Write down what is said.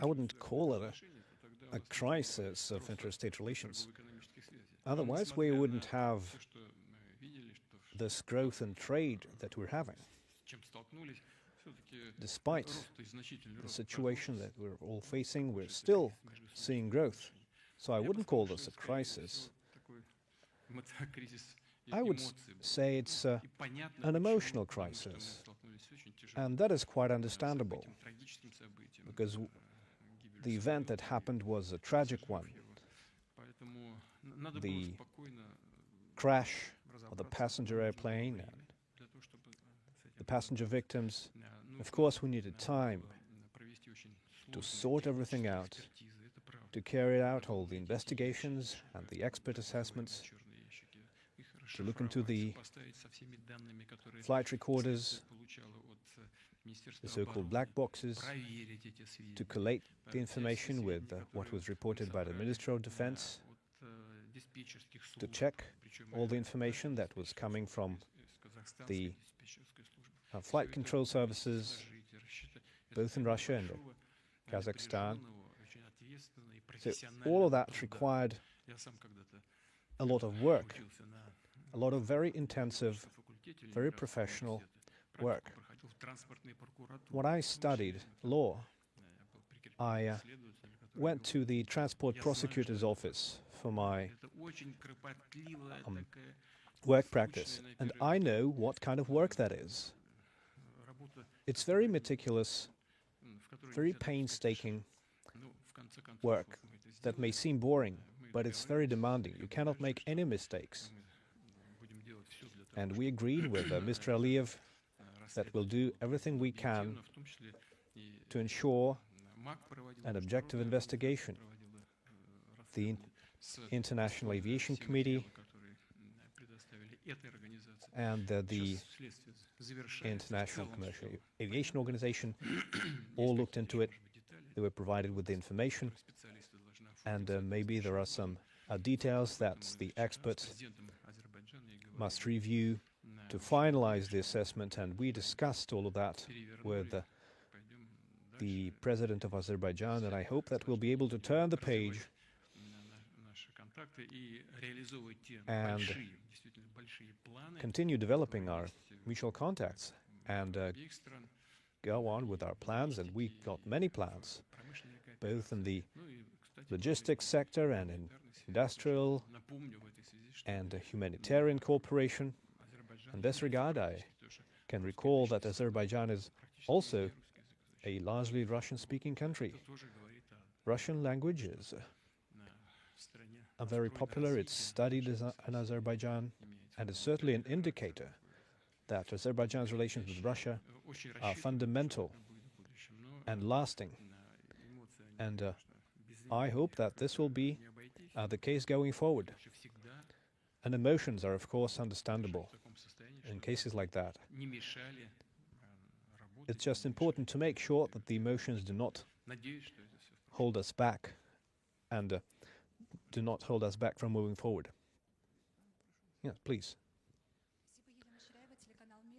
I wouldn't call it a crisis of interstate relations. Otherwise, we wouldn't have this growth in trade that we're having. Despite the situation that we're all facing, we're still seeing growth. So I wouldn't call this a crisis. I would say it's an emotional crisis. And that is quite understandable, because the event that happened was a tragic one. The crash of the passenger airplane and the passenger victims. Of course, we needed time to sort everything out, to carry out all the investigations and the expert assessments, to look into the flight recorders, the so-called black boxes, to collate the information with what was reported by the Ministry of Defense, to check all the information that was coming from the flight control services, both in Russia and Kazakhstan. So all of that required a lot of work, a lot of very intensive, very professional work. When I studied law, I went to the Transport Prosecutor's Office for my work practice, and I know what kind of work that is. It's very meticulous, very painstaking work that may seem boring, but it's very demanding. You cannot make any mistakes. And we agreed with Mr. Aliyev that we'll do everything we can to ensure an objective investigation. The International Aviation Committee and the International Commercial Aviation Organization all looked into it. They were provided with the information, and maybe there are some details that the experts must review to finalize the assessment, and we discussed all of that with the President of Azerbaijan, and I hope that we'll be able to turn the page and continue developing our mutual contacts and go on with our plans. And we've got many plans, both in the logistics sector and in industrial and humanitarian cooperation. In this regard, I can recall that Azerbaijan is also a largely Russian-speaking country. Russian language is very popular. It's studied in Azerbaijan, and is certainly an indicator that Azerbaijan's relations with Russia are fundamental and lasting. And I hope that this will be the case going forward. And emotions are, of course, understandable in cases like that. It's just important to make sure that the emotions do not hold us back and do not hold us back from moving forward. Yes, please.